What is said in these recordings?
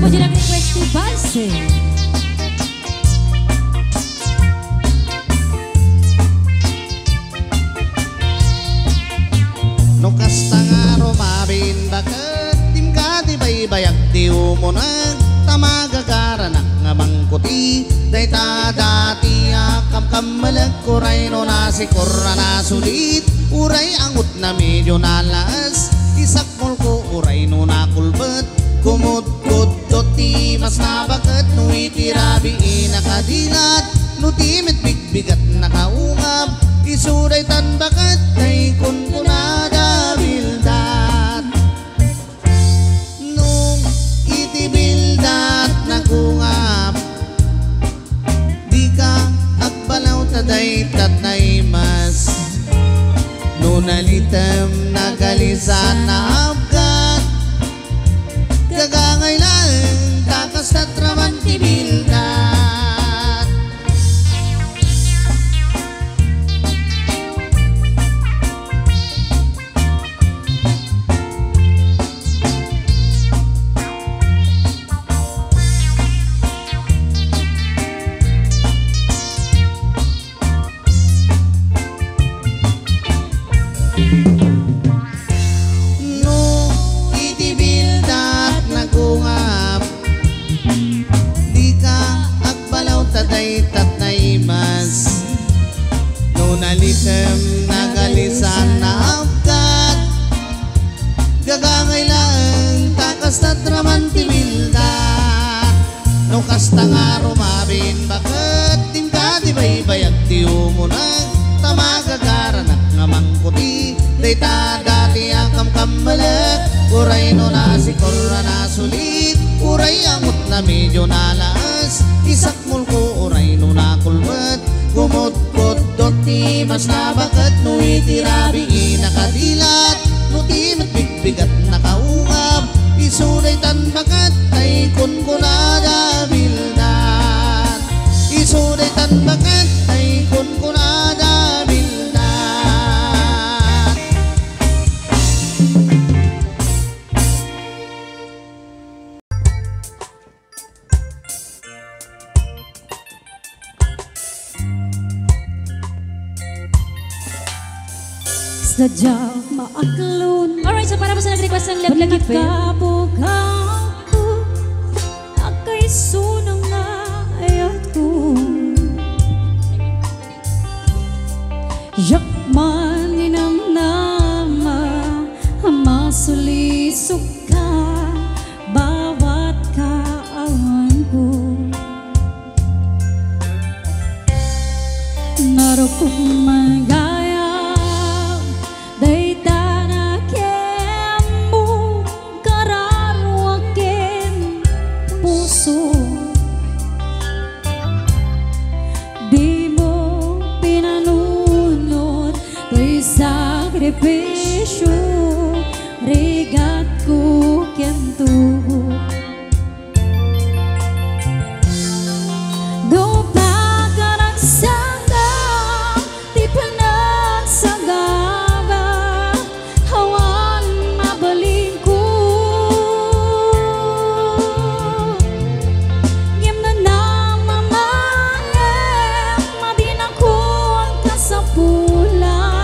puji lang request ni Banse. Nukas tanga rumabin bakit tim ka di baybayag di umunag tamagagaranak nga mangkuti dayta dati akam kamalag kuray no nasikura na sulit uray angut na medyo nalas isakmol ko uray no nakulbet kumut-kut ti mas nabakat no itirabi inakadilat no timit bigbigat nakaungap isuday tan bakat kay kun kunada bildat nung itibildat nagungap di ka agbalaw taday tatay mas nunalitem nagalisan na abgat gagangaylan takas na traman tibildat nalitem nagalisan na abgat gagangaylan takas na traman tibildat no kasta nga rumabin bakit tim ka di baybayag ti umunag tamagagaranak nga mangkuti dayta dati akam kamalag uray no nasikura na sulit uray amot na medyo nalas isakmul ko uray no nakulbet kumut-kut ti mas nabakat no itirabi inakadilat no timit bigbigat nakaungap isunay tan bakat ay kun kunada bildat isunay tan bakat ay kun kunada bildat Sadyang maaklon. Alright, so para po sa nag-request ng lagi kabugang ko akay sunang na ayat ko yakman ninamnama masulisok ka bawat kaawan ko narukong sakripisyo regat ko kento do pagkaragsanga di panagsagaga hawan mabaling ko ngem na namamangeng mabinakong kasapulan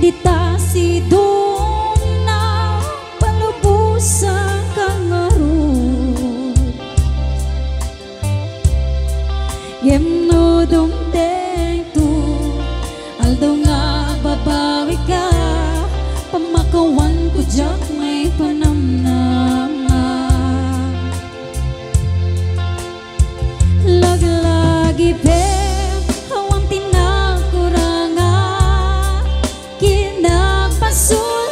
dita si dong na palubusan kang arot yem no dong tengto aldo nga babawi ka pamakawan ko jak may panamnama laglagi pe so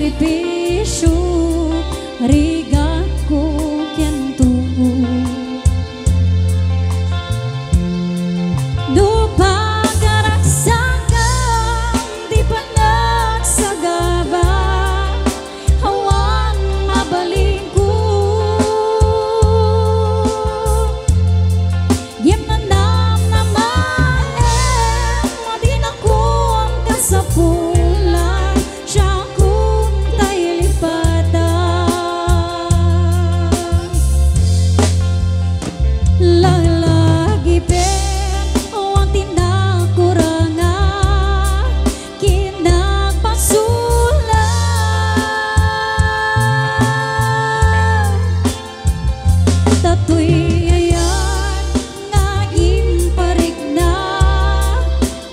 sakripisyo rigat ko kianto do pagkaragsagang di pa nagsagaba hawang mabaling ko gimanam naman madi na ko ang kasapulan siya kung tayo lipatan lalagi pen o ang tinakurangan kinagpasulan tatoy ayan nga imparig na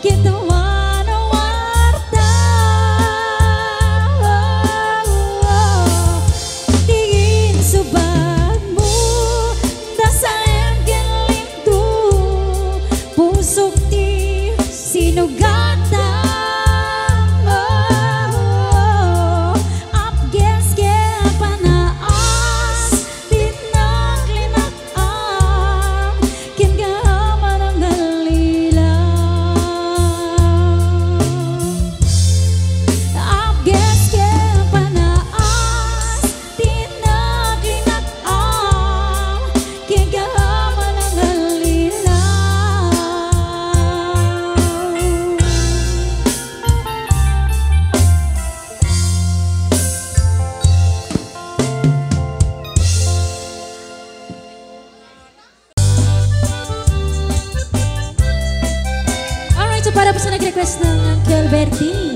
kitawa na warta tingin subad mo dasayang ginlinto pusok ti sinugatan apges ke panaas tinaglinakam kingaman ang galila apges ke panaas tinaglinakam kingaman ang galila Alright, so para po sa nag-request ng Uncle Bertie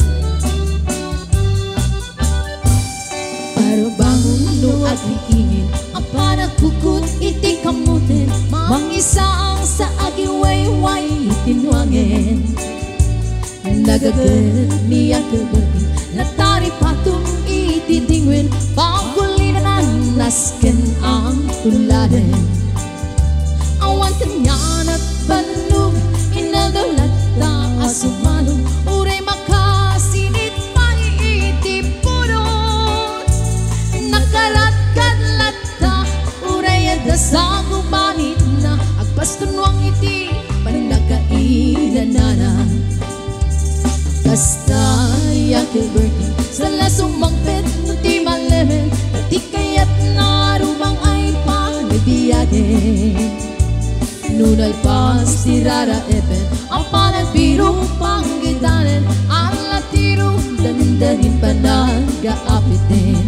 Para bangon no agriingin ang panagkukot iti kamutin mangisa ang sa agiwayway itinwangin nagagat niya kababi natari patong ititingwin pangkulinan nasken ang tuladen awan kanyan at banog inadalat na asumanong uray makasinit maiitipurot nakalat-kalat na uray at sa gumanit na agpastunwang iti paninagkainanana kasta yakilberti sa lasumang pet no ti malemen di kayat na rumang ay panibiyagin nunay pas tirara epen ang panagpirong panggitanin ang latiro dandanin panagaapitin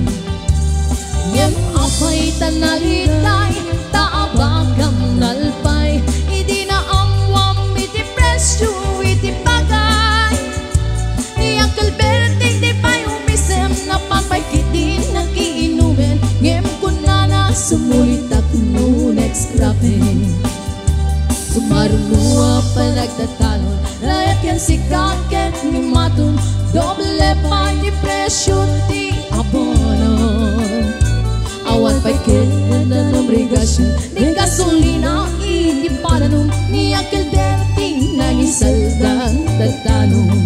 ngem apay tanalitay taabagam nalpay idi na amwam iti presyo iti bagay niyang kalberting di pa'y umisem na pagpagkitin ng kiinumin ngem kunana sumulit ako no next grabe sumarunua panagtatalon layat yan si kaket ni matun doble pa ni presyo ti abonon awan pa'y kinanan ng regasyon di gasolina hindi paranong ni Uncle Bertie nangisaldan tatanong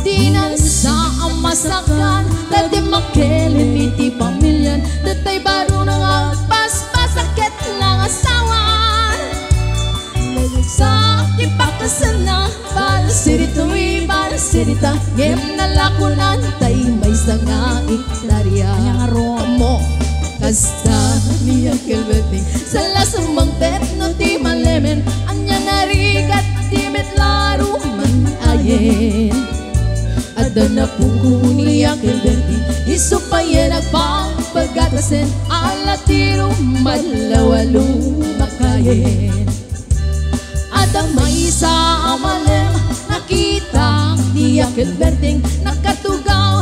di na sa amasakan dati makelin iti pamilyan datay baro ng agpas-pasakit ng asawan sa ipakasal na balasirito'y balasirita ngem nalakunan tay may sanga iklarya mo kasta ni Uncle Bertie sa lasumang pet no ti malemen anya narigat ti metlaro man ayen ada na puko ni Uncle Bertie isupayen agpagpagatasen alatiro malawalo makayen ada may sa amalem nakita ni Uncle Bertie nakatugaw